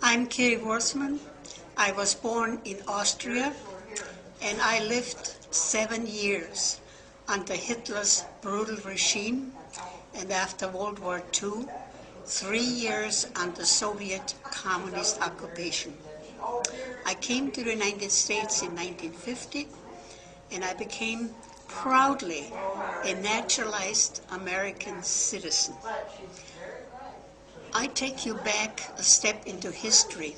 I'm Kiri Worsman. I was born in Austria, and I lived 7 years under Hitler's brutal regime, and after World War II, 3 years under Soviet communist occupation. I came to the United States in 1950, and I became proudly a naturalized American citizen. I take you back a step into history.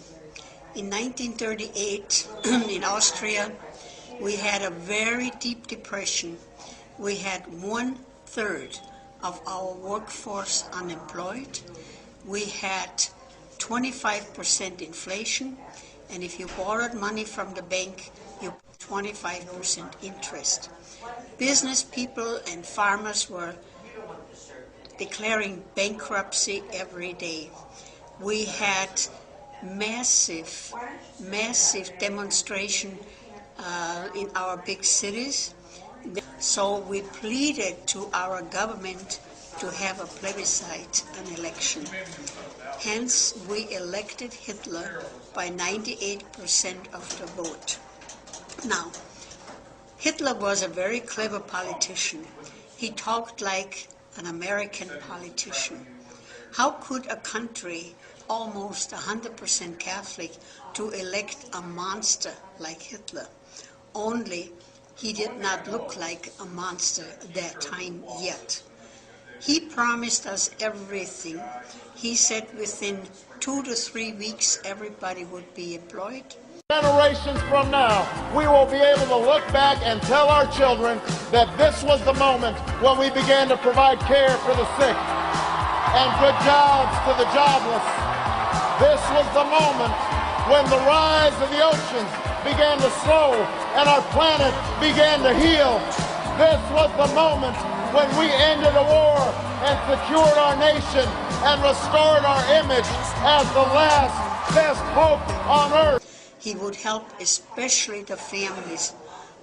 In 1938, in Austria, we had a very deep depression. We had 1/3 of our workforce unemployed. We had 25% inflation, and if you borrowed money from the bank, you paid 25% interest. Business people and farmers were declaring bankruptcy every day. We had massive demonstration in our big cities. So we pleaded to our government to have a plebiscite, an election. Hence, we elected Hitler by 98% of the vote. Now, Hitler was a very clever politician. He talked like an American politician. How could a country almost 100% Catholic to elect a monster like Hitler? Only he did not look like a monster at that time yet. He promised us everything. He said within 2 to 3 weeks everybody would be employed. Generations from now, we will be able to look back and tell our children that this was the moment when we began to provide care for the sick and good jobs to the jobless. This was the moment when the rise of the oceans began to slow and our planet began to heal. This was the moment when we ended a war and secured our nation and restored our image as the last best hope on earth. He would help especially the families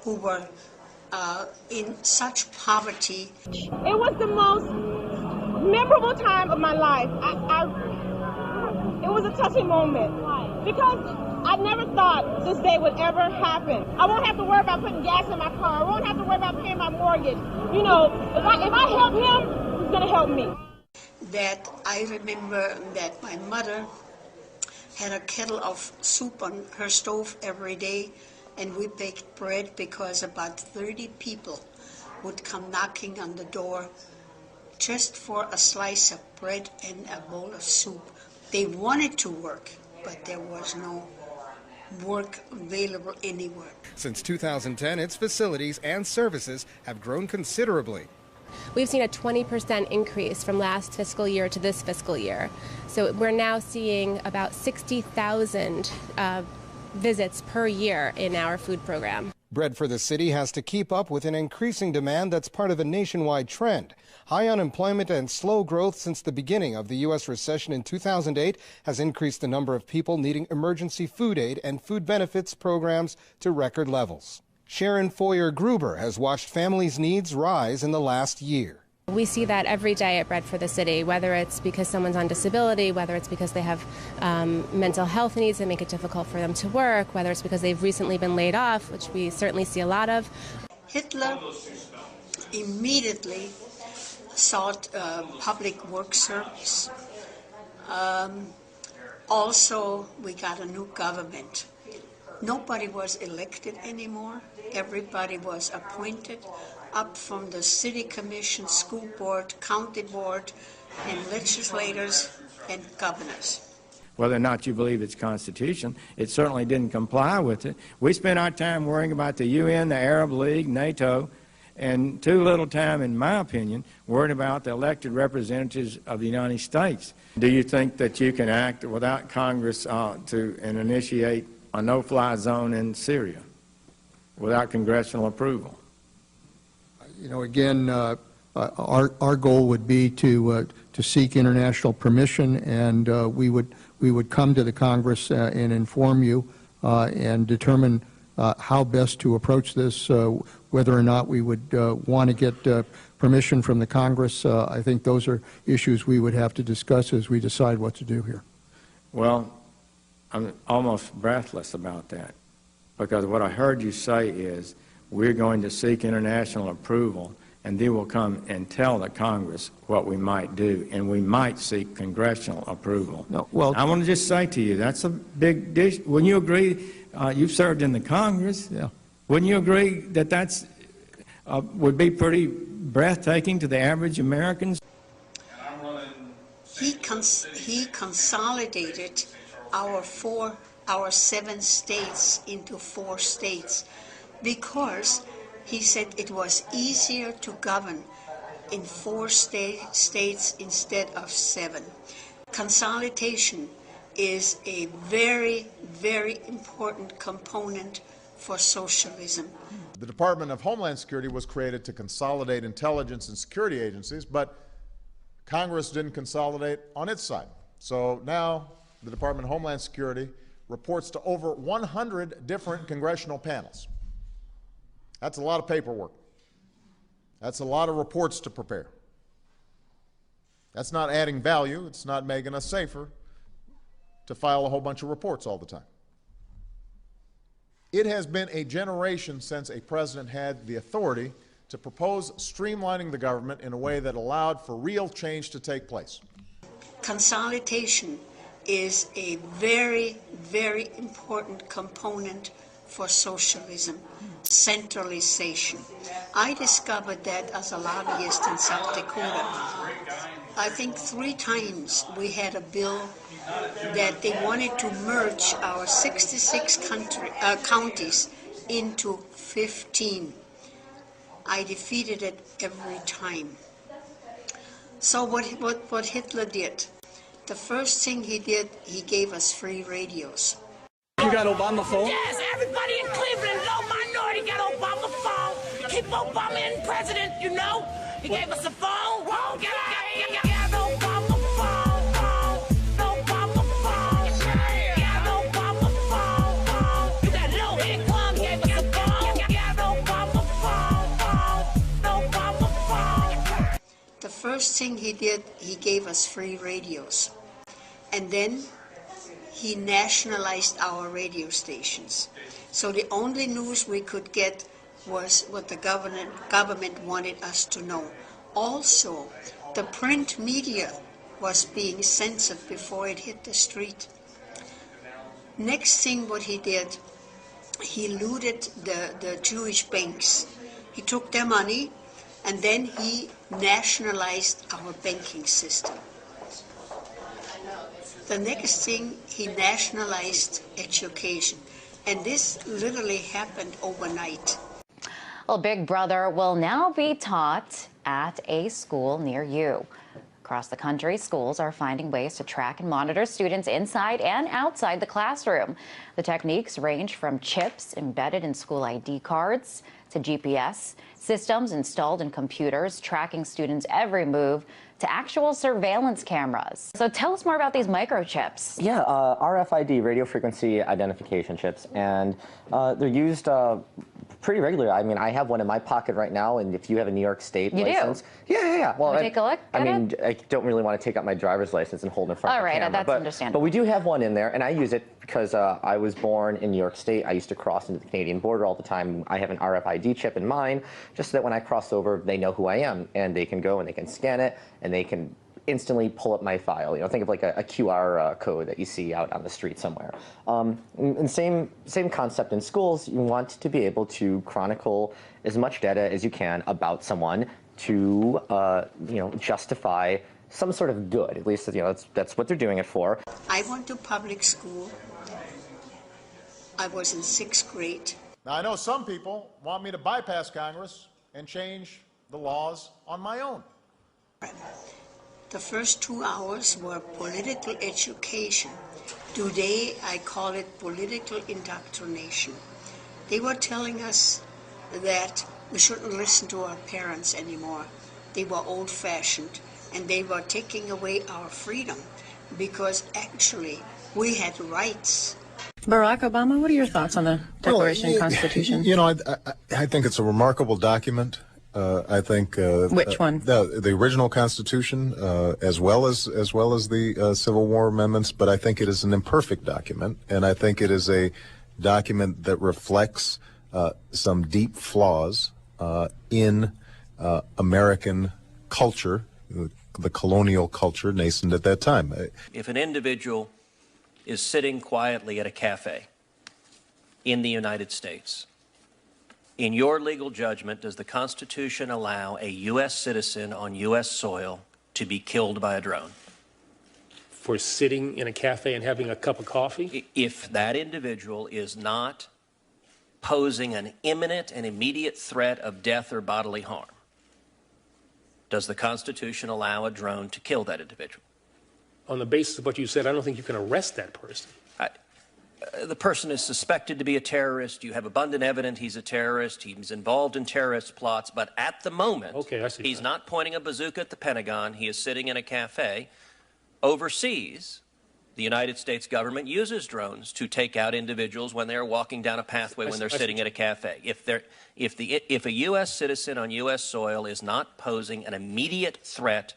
who were in such poverty. It was the most memorable time of my life. It was a touching moment because I never thought this day would ever happen. I won't have to worry about putting gas in my car. I won't have to worry about paying my mortgage. You know, if I help him, he's going to help me. That I remember that my mother had a kettle of soup on her stove every day, and we baked bread because about 30 people would come knocking on the door just for a slice of bread and a bowl of soup. They wanted to work, but there was no work available anywhere. Since 2010, its facilities and services have grown considerably. We've seen a 20% increase from last fiscal year to this fiscal year. So we're now seeing about 60,000 visits per year in our food program. Bread for the City has to keep up with an increasing demand that's part of a nationwide trend. High unemployment and slow growth since the beginning of the U.S. recession in 2008 has increased the number of people needing emergency food aid and food benefits programs to record levels. Sharon Foyer-Gruber has watched families' needs rise in the last year. We see that every day at Bread for the City, whether it's because someone's on disability, whether it's because they have mental health needs that make it difficult for them to work, whether it's because they've recently been laid off, which we certainly see a lot of. Hitler immediately sought public work service. Also, we got a new government. Nobody was elected anymore. Everybody was appointed up from the city commission, school board, county board, and legislators and governors. Whether or not you believe it's constitution, it certainly didn't comply with it. We spent our time worrying about the UN, the Arab League, NATO, and too little time, in my opinion, worrying about the elected representatives of the United States. Do you think that you can act without Congress and initiate a no-fly zone in Syria without congressional approval? You know, again, our goal would be to seek international permission, and we would come to the Congress and inform you and determine how best to approach this, whether or not we would want to get permission from the Congress. I think those are issues we would have to discuss as we decide what to do here. Well, I'm almost breathless about that, because what I heard you say is we're going to seek international approval, and they will come and tell the Congress what we might do, and we might seek congressional approval. No, well, I want to just say to you, that's a big dish. Wouldn't you agree? You've served in the Congress. Yeah. Wouldn't you agree that that's would be pretty breathtaking to the average Americans? He consolidated our 7 states into 4 states because he said it was easier to govern in 4 states instead of 7. Consolidation is a very, very important component for socialism. The Department of Homeland Security was created to consolidate intelligence and security agencies, but Congress didn't consolidate on its side. So now the Department of Homeland Security reports to over 100 different congressional panels. That's a lot of paperwork. That's a lot of reports to prepare. That's not adding value. It's not making us safer to file a whole bunch of reports all the time. It has been a generation since a president had the authority to propose streamlining the government in a way that allowed for real change to take place. Consolidation is a very, very important component for socialism. Centralization. I discovered that as a lobbyist in South Dakota. I think 3 times we had a bill that they wanted to merge our 66 counties into 15. I defeated it every time. So what Hitler did, the first thing he did, he gave us free radios. You got Obama phone? Yes, everybody in Cleveland, low minority got Obama phone. Keep Obama in president, you know. He gave us a phone. Whoa, get Obama phone. Obama phone. Got Obama phone. You got low income, gave us a phone. Got Obama phone. The first thing he did, he gave us free radios. And then he nationalized our radio stations. So the only news we could get was what the government wanted us to know. Also, the print media was being censored before it hit the street. Next thing what he did, he looted the Jewish banks. He took their money and then he nationalized our banking system. The next thing, he nationalized education. And this literally happened overnight. Well, Big Brother will now be taught at a school near you. Across the country, schools are finding ways to track and monitor students inside and outside the classroom. The techniques range from chips embedded in school ID cards to GPS systems installed in computers, tracking students' every move, to actual surveillance cameras. So tell us more about these microchips. Yeah, RFID, radio frequency identification chips, and they're used pretty regularly. I mean, I have one in my pocket right now, and if you have a New York State license. Yeah. Well, Can we take a look at it? I don't really want to take out my driver's license and hold it in front of the camera. All right, that's understandable. But we do have one in there, and I use it because I was born in New York State. I used to cross into the Canadian border all the time. I have an RFID chip in mine, just so that when I cross over, they know who I am, and they can go and they can scan it, and they can instantly pull up my file. You know, think of like a QR code that you see out on the street somewhere. And same concept in schools. You want to be able to chronicle as much data as you can about someone to justify some sort of good. At least that's what they're doing it for. I went to public school. I was in 6th grade. Now, I know some people want me to bypass Congress and change the laws on my own. The first 2 hours were political education. Today, I call it political indoctrination. They were telling us that we shouldn't listen to our parents anymore. They were old-fashioned, and they were taking away our freedom because actually we had rights. Barack Obama, what are your thoughts on the Declaration and Constitution? You know, I think it's a remarkable document. I think which one? The original Constitution, as well as the Civil War amendments. But I think it is an imperfect document, and I think it is a document that reflects some deep flaws in American culture, the colonial culture nascent at that time. If an individual is sitting quietly at a cafe in the United States, in your legal judgment, does the Constitution allow a U.S. citizen on U.S. soil to be killed by a drone? For sitting in a cafe and having a cup of coffee? If that individual is not posing an imminent and immediate threat of death or bodily harm, does the Constitution allow a drone to kill that individual? On the basis of what you said, I don't think you can arrest that person. The person is suspected to be a terrorist. You have abundant evidence he's a terrorist. He's involved in terrorist plots. But at the moment, he's not pointing a bazooka at the Pentagon. He is sitting in a cafe. Overseas, the United States government uses drones to take out individuals when they're walking down a pathway when they're sitting at a cafe. If a U.S. citizen on U.S. soil is not posing an immediate threat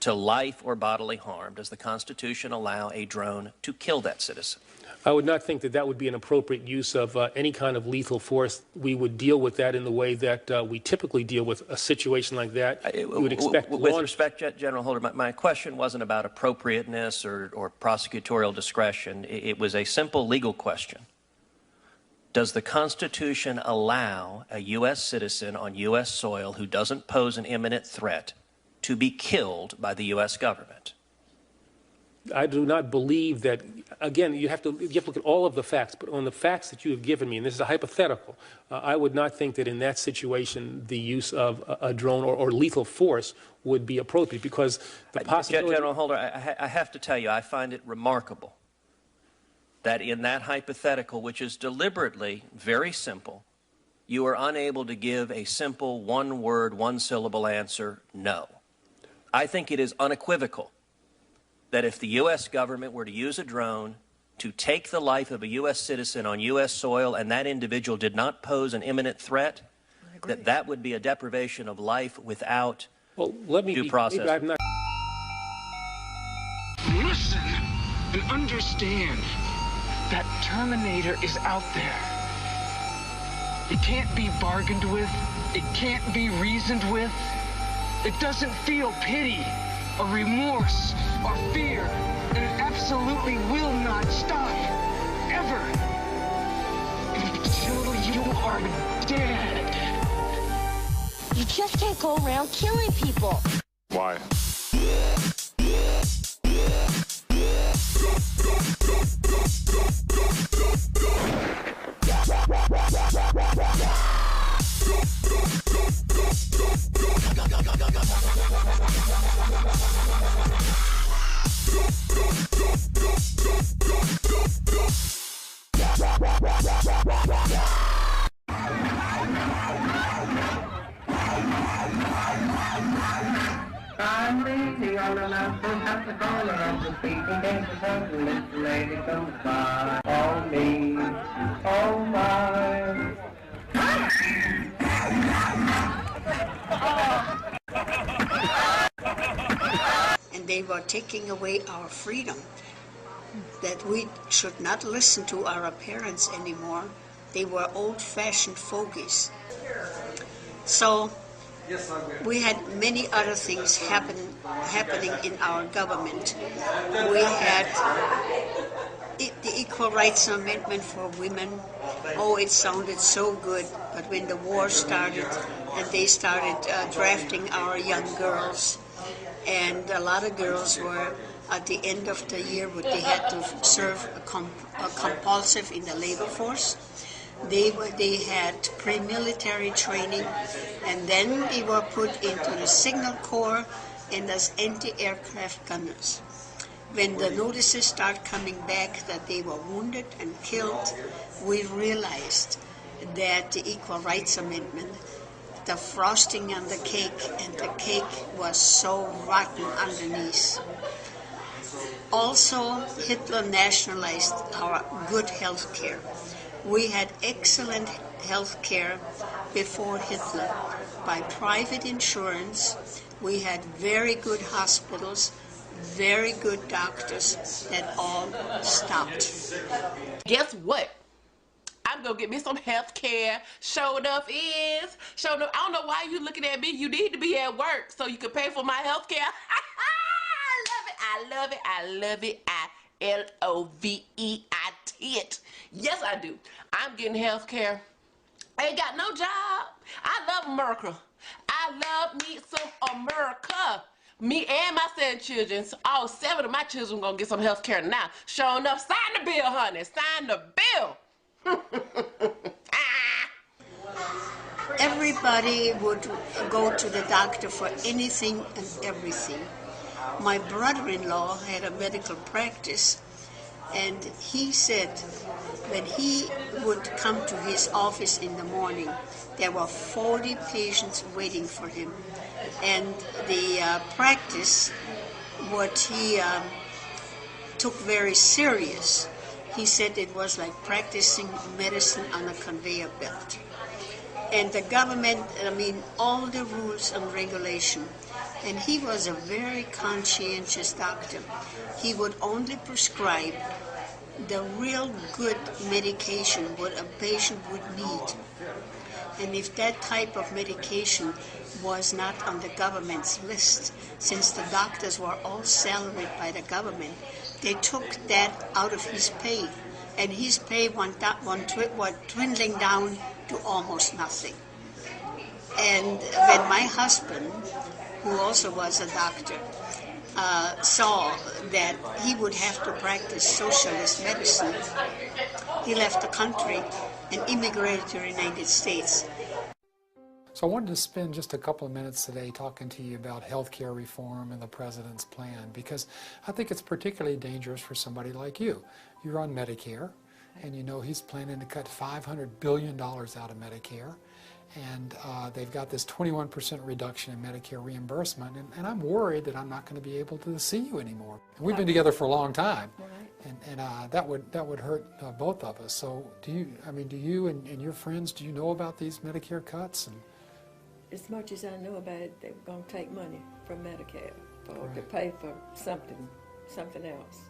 to life or bodily harm, does the Constitution allow a drone to kill that citizen? I would not think that that would be an appropriate use of any kind of lethal force. We would deal with that in the way that we typically deal with a situation like that. We would expect with respect, General Holder, my question wasn't about appropriateness or prosecutorial discretion. It was a simple legal question. Does the Constitution allow a U.S. citizen on U.S. soil who doesn't pose an imminent threat to be killed by the U.S. government? I do not believe that. Again, you have to look at all of the facts, but on the facts that you have given me, and this is a hypothetical, I would not think that in that situation the use of a drone or lethal force would be appropriate, because the possibility... General Holder, I have to tell you, I find it remarkable that in that hypothetical, which is deliberately very simple, you are unable to give a simple one-word, one-syllable answer, no. I think it is unequivocal that if the U.S. government were to use a drone to take the life of a U.S. citizen on U.S. soil and that individual did not pose an imminent threat, that would be a deprivation of life without due process. Listen and understand that Terminator is out there. It can't be bargained with. It can't be reasoned with. It doesn't feel pity or remorse or fear, and it absolutely will not stop, ever, until you are dead. You just can't go around killing people. Why? I'm leaning on an apple at the corner of the street, and there's a little lady comes by. Oh me, oh my. And they were taking away our freedom, that we should not listen to our parents anymore. They were old-fashioned fogies. So we had many other things happening in our government. We had the Equal Rights Amendment for women. Oh, it sounded so good, but when the war started and they started drafting our young girls, and a lot of girls were at the end of the year, they had to serve a compulsive in the labor force. They had pre-military training, and then they were put into the Signal Corps and as anti-aircraft gunners. When the notices start coming back that they were wounded and killed, we realized that the Equal Rights Amendment, the frosting on the cake, and the cake was so rotten underneath. Also, Hitler nationalized our good health care. We had excellent health care before Hitler by private insurance. We had very good hospitals, very good doctors that all stopped. Guess what? I'm gonna get me some health care. Sure enough is. Sure enough, I don't know why you looking at me. You need to be at work so you can pay for my health care. I love it. I love it. I-L-O-V-E-I-T it. Yes, I do. I'm getting health care. I ain't got no job. I love America. I love me some America. Me and my 7 children, all 7 of my children gonna get some health care now. Sure enough, sign the bill, honey. Sign the bill. Everybody would go to the doctor for anything and everything. My brother-in-law had a medical practice, and he said that he would come to his office in the morning. There were 40 patients waiting for him. And the practice, what he took very serious. He said it was like practicing medicine on a conveyor belt. And the government, all the rules and regulation. And he was a very conscientious doctor. He would only prescribe the real good medication what a patient would need. And if that type of medication was not on the government's list, since the doctors were all salaried by the government, they took that out of his pay. And his pay went dwindling down to almost nothing. And when my husband, who also was a doctor, saw that he would have to practice socialist medicine, he left the country and immigrated to the United States. So I wanted to spend just a couple of minutes today talking to you about healthcare reform and the president's plan, because I think it's particularly dangerous for somebody like you. You're on Medicare, and you know he's planning to cut $500 billion out of Medicare, and they've got this 21% reduction in Medicare reimbursement, and I'm worried that I'm not going to be able to see you anymore. And we've been together for a long time, and that would hurt both of us. So do you and your friends, do you know about these Medicare cuts? And as much as I know about it, they're going to take money from Medicare to pay for something else.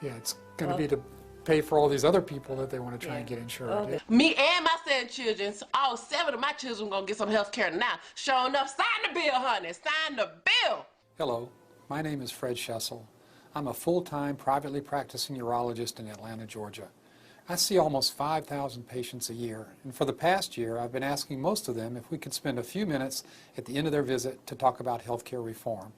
Yeah, it's going to be to pay for all these other people that they want to try and get insured. Me and my 7 children, all 7 of my children gonna get some health care now. Sure enough, sign the bill, honey. Sign the bill. Hello, my name is Fred Schessel. I'm a full-time privately practicing urologist in Atlanta, Georgia. I see almost 5,000 patients a year, and for the past year I've been asking most of them if we could spend a few minutes at the end of their visit to talk about healthcare reform.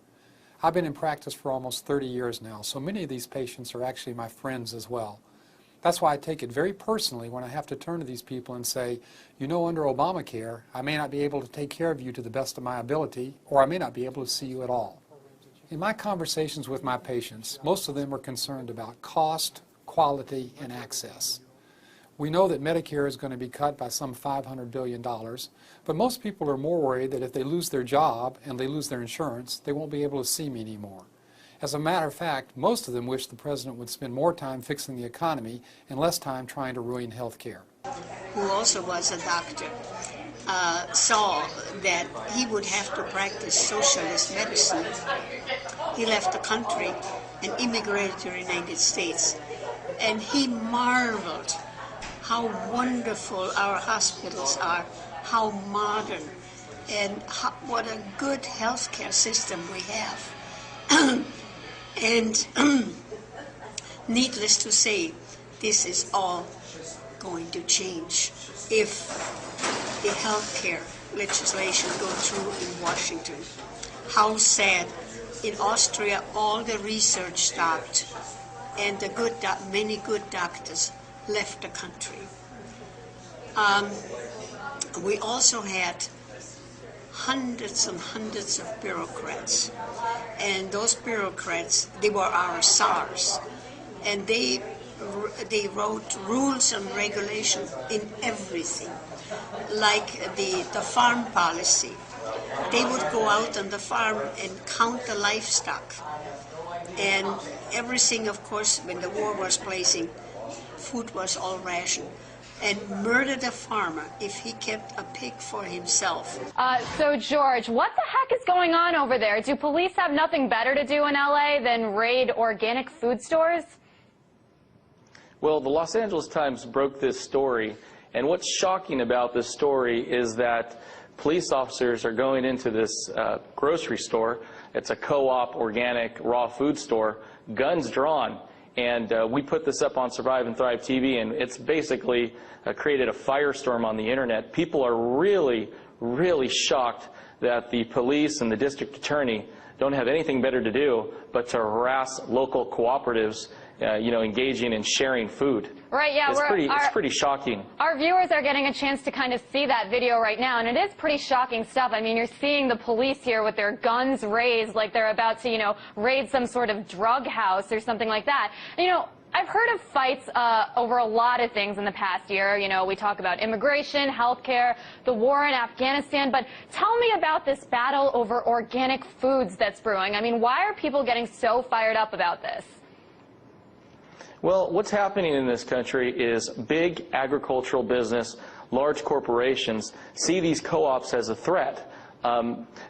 I've been in practice for almost 30 years now, so many of these patients are actually my friends as well. That's why I take it very personally when I have to turn to these people and say, you know, under Obamacare, I may not be able to take care of you to the best of my ability, or I may not be able to see you at all. In my conversations with my patients, most of them are concerned about cost, quality, and access. We know that Medicare is going to be cut by some $500 billion, but most people are more worried that if they lose their job and they lose their insurance, they won't be able to see me anymore. As a matter of fact, most of them wish the president would spend more time fixing the economy and less time trying to ruin health care. Who also was a doctor, saw that he would have to practice socialist medicine. He left the country and immigrated to the United States. And he marveled how wonderful our hospitals are, how modern, and what a good healthcare system we have. And needless to say, this is all going to change if the healthcare legislation goes through in Washington. How sad. In Austria, all the research stopped, and the many good doctors left the country. We also had hundreds and hundreds of bureaucrats, and those bureaucrats, they were our SARs, and they wrote rules and regulations in everything, like the farm policy. They would go out on the farm and count the livestock, and everything, of course, when the war was blazing, food was all rationed. and murdered a farmer if he kept a pig for himself. So, George, what the heck is going on over there? Do police have nothing better to do in L.A. than raid organic food stores? Well, the Los Angeles Times broke this story, and what's shocking about this story is that police officers are going into this grocery store. It's a co-op organic raw food store, guns drawn. And we put this up on Survive and Thrive TV, and it's basically created a firestorm on the internet. People are really, really shocked that the police and the district attorney don't have anything better to do but to harass local cooperatives, engaging in sharing food. Right, yeah. It's pretty shocking. Our viewers are getting a chance to kind of see that video right now, and it is pretty shocking stuff. I mean, you're seeing the police here with their guns raised like they're about to, raid some sort of drug house or something like that. I've heard of fights over a lot of things in the past year. We talk about immigration, healthcare, the war in Afghanistan, but tell me about this battle over organic foods that's brewing. I mean, why are people getting so fired up about this? Well, what's happening in this country is big agricultural business, large corporations see these co-ops as a threat.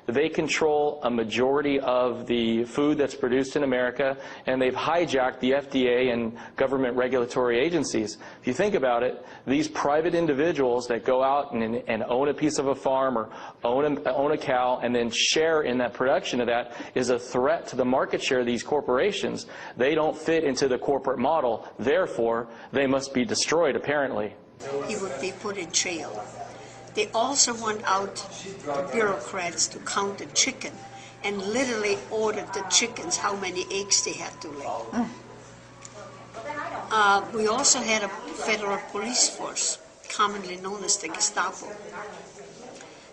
They control a majority of the food that's produced in America, and they've hijacked the FDA and government regulatory agencies. If you think about it, these private individuals that go out and own a piece of a farm or own a cow and then share in that production of that is a threat to the market share of these corporations. They don't fit into the corporate model. Therefore, they must be destroyed, apparently. He would be put in jail. They also want out the bureaucrats to count the chicken and literally ordered the chickens how many eggs they had to lay. We also had a federal police force, commonly known as the Gestapo,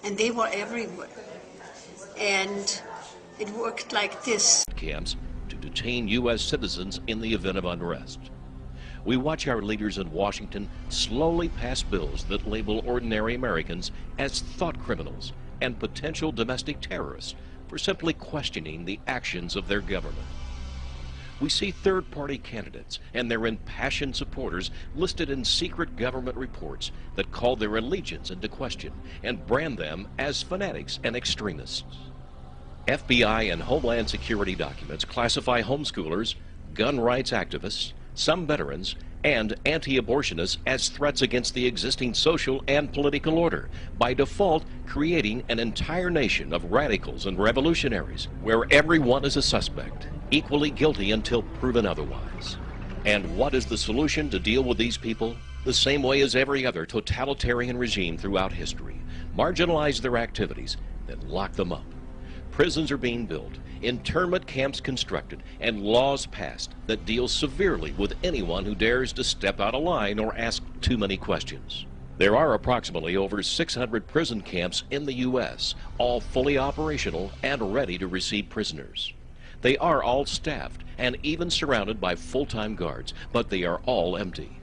and they were everywhere. And it worked like this. Camps to detain U.S. citizens in the event of unrest. We watch our leaders in Washington slowly pass bills that label ordinary Americans as thought criminals and potential domestic terrorists for simply questioning the actions of their government. We see third-party candidates and their impassioned supporters listed in secret government reports that call their allegiance into question and brand them as fanatics and extremists. FBI and Homeland Security documents classify homeschoolers, gun rights activists, some veterans, and anti-abortionists as threats against the existing social and political order, by default creating an entire nation of radicals and revolutionaries where everyone is a suspect, equally guilty until proven otherwise. And what is the solution to deal with these people? The same way as every other totalitarian regime throughout history. Marginalize their activities, then lock them up. Prisons are being built, internment camps constructed, and laws passed that deal severely with anyone who dares to step out of line or ask too many questions. There are approximately over 600 prison camps in the U.S., all fully operational and ready to receive prisoners. They are all staffed and even surrounded by full-time guards, but they are all empty.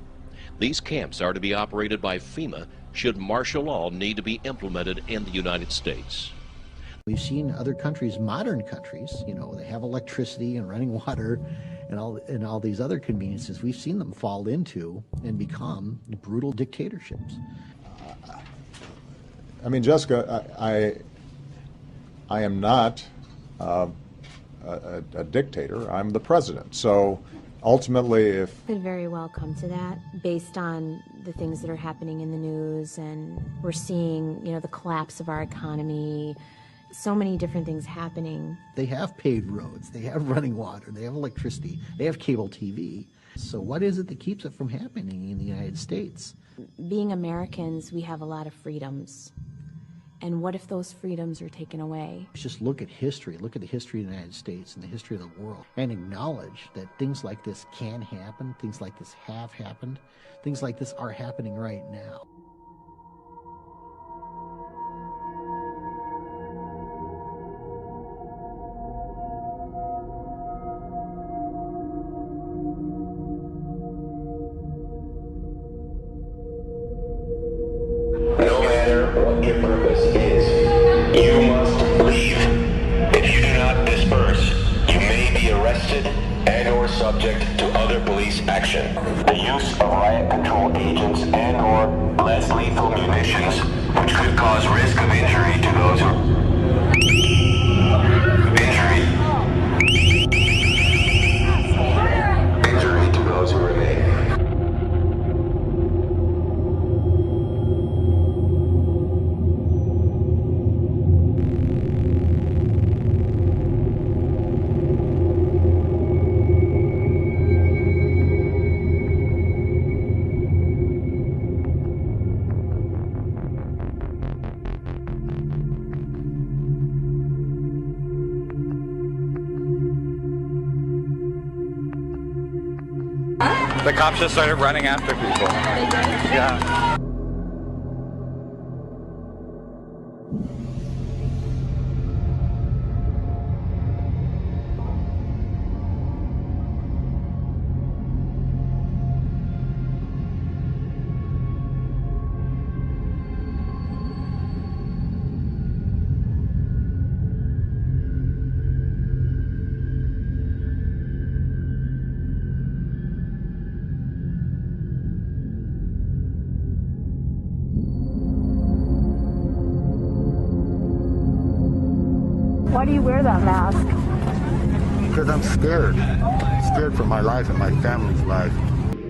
These camps are to be operated by FEMA should martial law need to be implemented in the United States. We've seen other countries, modern countries, they have electricity and running water and all these other conveniences. We've seen them fall into and become brutal dictatorships. I mean, Jessica, I am not a dictator. I'm the president. So ultimately, if... Could very well come to that based on the things that are happening in the news, and we're seeing, the collapse of our economy. So many different things happening. They have paved roads, they have running water, they have electricity, they have cable TV. So what is it that keeps it from happening in the United States? Being Americans, we have a lot of freedoms. And what if those freedoms are taken away? Just look at history, look at the history of the United States and the history of the world, and acknowledge that things like this can happen, things like this have happened, things like this are happening right now. Subject to other police action. The use of riot control agents and/or less lethal munitions, which could cause risk of injury to those who remain. The cops just started running after people. Yeah. Why do you wear that mask? Because I'm scared. Scared for my life and my family's life.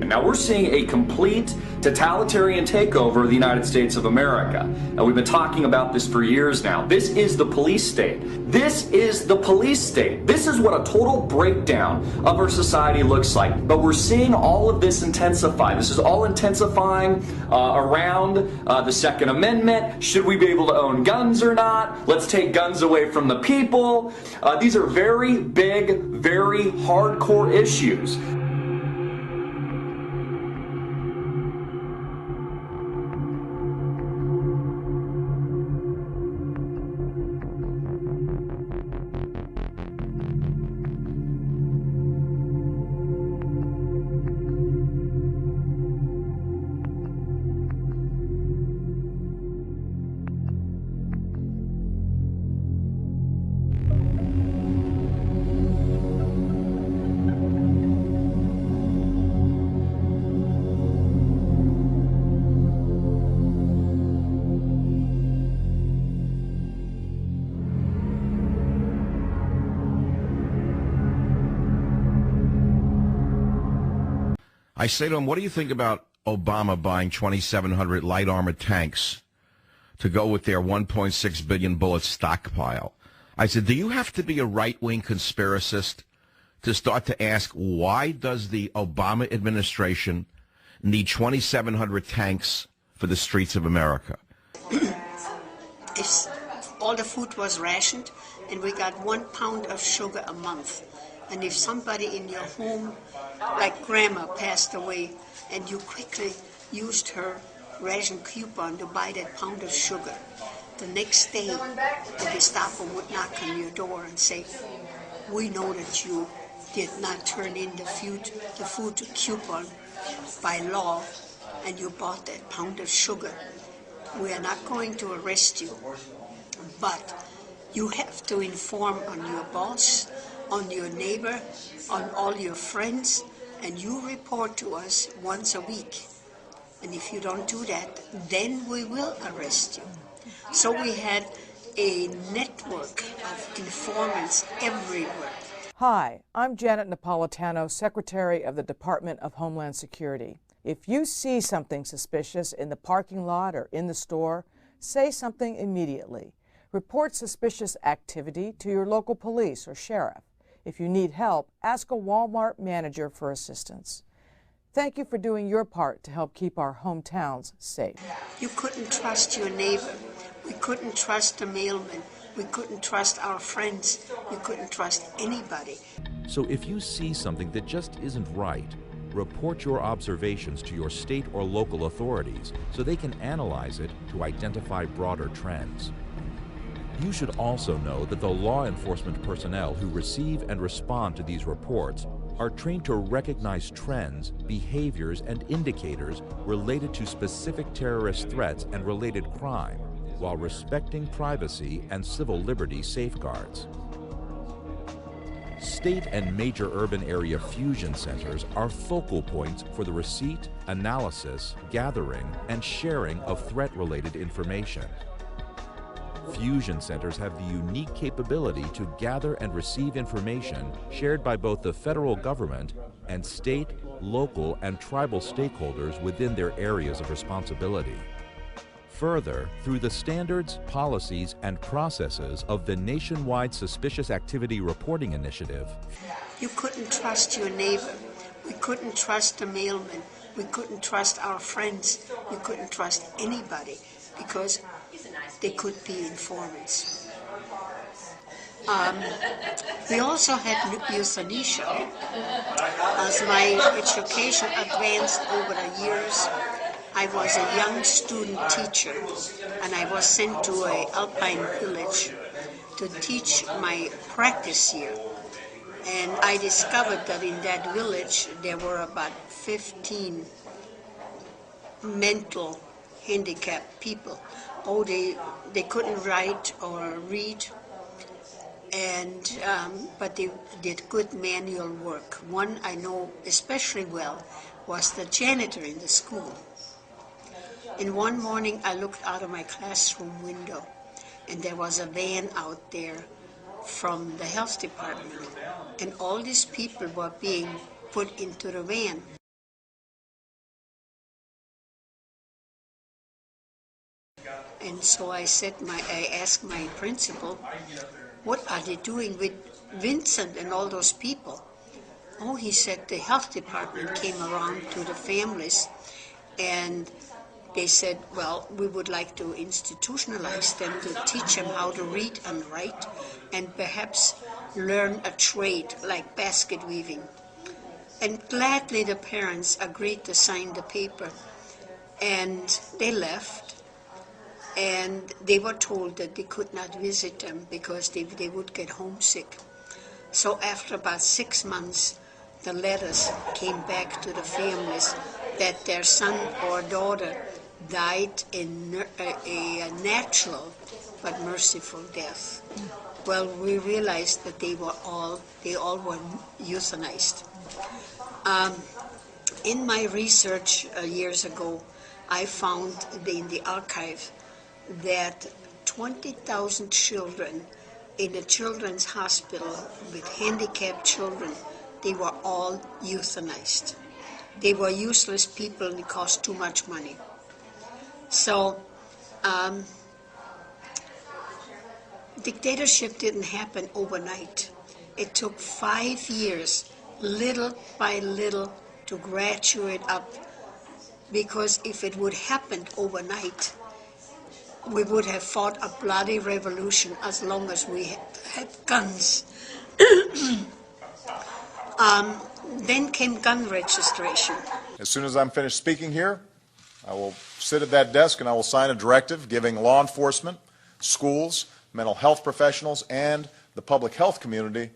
Now we're seeing a complete totalitarian takeover of the United States of America. And we've been talking about this for years now. This is the police state. This is the police state. This is what a total breakdown of our society looks like. But we're seeing all of this intensify. This is all intensifying around the Second Amendment. Should we be able to own guns or not? Let's take guns away from the people. These are very big, very hardcore issues. I say to him, what do you think about Obama buying 2,700 light armored tanks to go with their 1.6 billion bullet stockpile? I said, do you have to be a right-wing conspiracist to start to ask, why does the Obama administration need 2,700 tanks for the streets of America? If all the food was rationed and we got 1 pound of sugar a month, and if somebody in your home, like grandma, passed away, and you quickly used her ration coupon to buy that pound of sugar, the next day the Gestapo would knock on your door and say, we know that you did not turn in the food coupon by law, and you bought that pound of sugar. We are not going to arrest you, but you have to inform on your boss, on your neighbor, on all your friends, and you report to us once a week. And if you don't do that, then we will arrest you. So we had a network of informants everywhere. Hi, I'm Janet Napolitano, Secretary of the Department of Homeland Security. If you see something suspicious in the parking lot or in the store, say something immediately. Report suspicious activity to your local police or sheriff. If you need help, ask a Walmart manager for assistance. Thank you for doing your part to help keep our hometowns safe. You couldn't trust your neighbor. We couldn't trust the mailman. We couldn't trust our friends. We couldn't trust anybody. So if you see something that just isn't right, report your observations to your state or local authorities so they can analyze it to identify broader trends. You should also know that the law enforcement personnel who receive and respond to these reports are trained to recognize trends, behaviors, and indicators related to specific terrorist threats and related crime, while respecting privacy and civil liberty safeguards. State and major urban area fusion centers are focal points for the receipt, analysis, gathering, and sharing of threat-related information. Fusion centers have the unique capability to gather and receive information shared by both the federal government and state, local, and tribal stakeholders within their areas of responsibility. Further, through the standards, policies, and processes of the Nationwide Suspicious Activity Reporting Initiative, you couldn't trust your neighbor. We couldn't trust the mailman. We couldn't trust our friends. We couldn't trust anybody because they could be informants. We also had euthanasia. As my education advanced over the years, I was a young student teacher, and I was sent to an alpine village to teach my practice year. And I discovered that in that village there were about 15 mental handicapped people. Oh, they couldn't write or read, and but they did good manual work. One I know especially well was the janitor in the school. And one morning I looked out of my classroom window, and there was a van out there from the health department, and all these people were being put into the van. And so I asked my principal, what are they doing with Vincent and all those people? Oh, he said the health department came around to the families, and they said, well, we would like to institutionalize them, to teach them how to read and write, and perhaps learn a trade like basket weaving. And gladly the parents agreed to sign the paper, and they left. And they were told that they could not visit them because they would get homesick. So after about 6 months, the letters came back to the families that their son or daughter died in a natural but merciful death. Well, we realized that they all were euthanized. In my research years ago, I found in the archive that 20,000 children in a children's hospital with handicapped children, they were all euthanized. They were useless people and it cost too much money. So, dictatorship didn't happen overnight. It took 5 years, little by little, to graduate up, because if it would happen overnight, we would have fought a bloody revolution as long as we had guns. Then came gun registration. As soon as I'm finished speaking here, I will sit at that desk and I will sign a directive giving law enforcement, schools, mental health professionals, and the public health community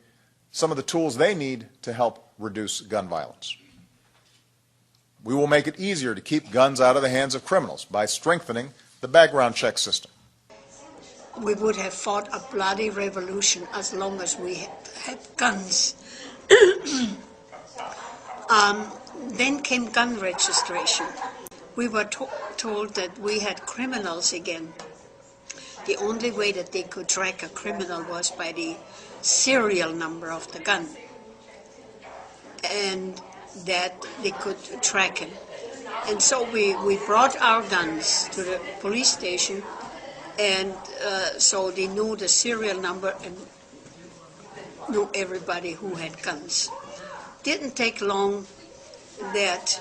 some of the tools they need to help reduce gun violence. We will make it easier to keep guns out of the hands of criminals by strengthening the background check system. We would have fought a bloody revolution as long as we had guns. Then came gun registration. We were told that we had criminals again. The only way that they could track a criminal was by the serial number of the gun, and that they could track him. And so we brought our guns to the police station, and so they knew the serial number and knew everybody who had guns. Didn't take long that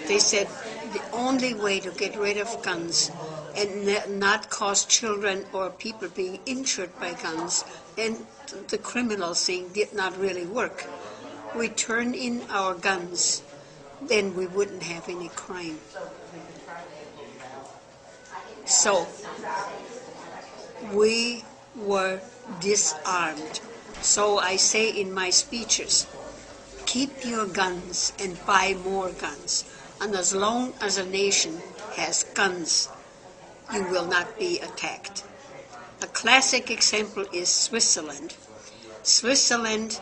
they said the only way to get rid of guns and not cause children or people being injured by guns, and the criminal thing did not really work. We turn in our guns, then we wouldn't have any crime. So we were disarmed. So I say in my speeches, keep your guns and buy more guns. And as long as a nation has guns, you will not be attacked. A classic example is Switzerland. Switzerland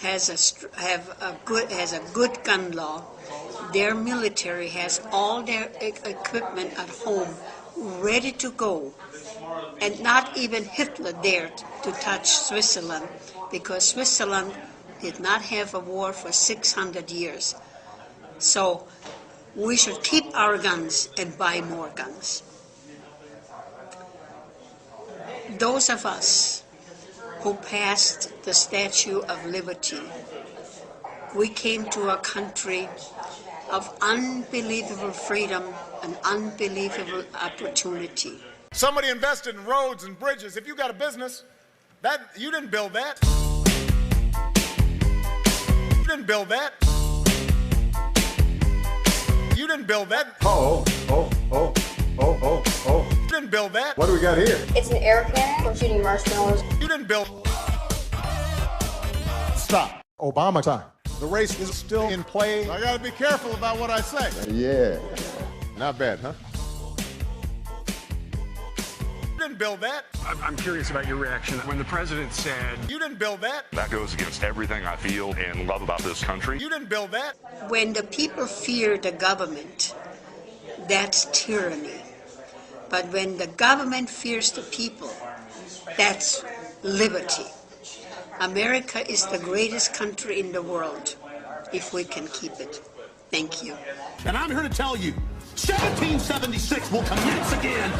has a good gun law. Their military has all their equipment at home ready to go. And not even Hitler dared to touch Switzerland because Switzerland did not have a war for 600 years. So we should keep our guns and buy more guns. Those of us who passed the Statue of Liberty, we came to a country of unbelievable freedom and unbelievable opportunity. Somebody invested in roads and bridges. If you got a business, you didn't build that. You didn't build that. You didn't build that. Oh. You didn't build that. What do we got here? It's an air cannon for shooting marshmallows. You didn't build. Stop. Obama time. The race is still in play. I gotta be careful about what I say. Yeah. Not bad, huh? You didn't build that. I'm curious about your reaction when the president said, you didn't build that. That goes against everything I feel and love about this country. You didn't build that. When the people fear the government, that's tyranny. But when the government fears the people, that's liberty. America is the greatest country in the world, if we can keep it. Thank you. And I'm here to tell you, 1776 will commence again.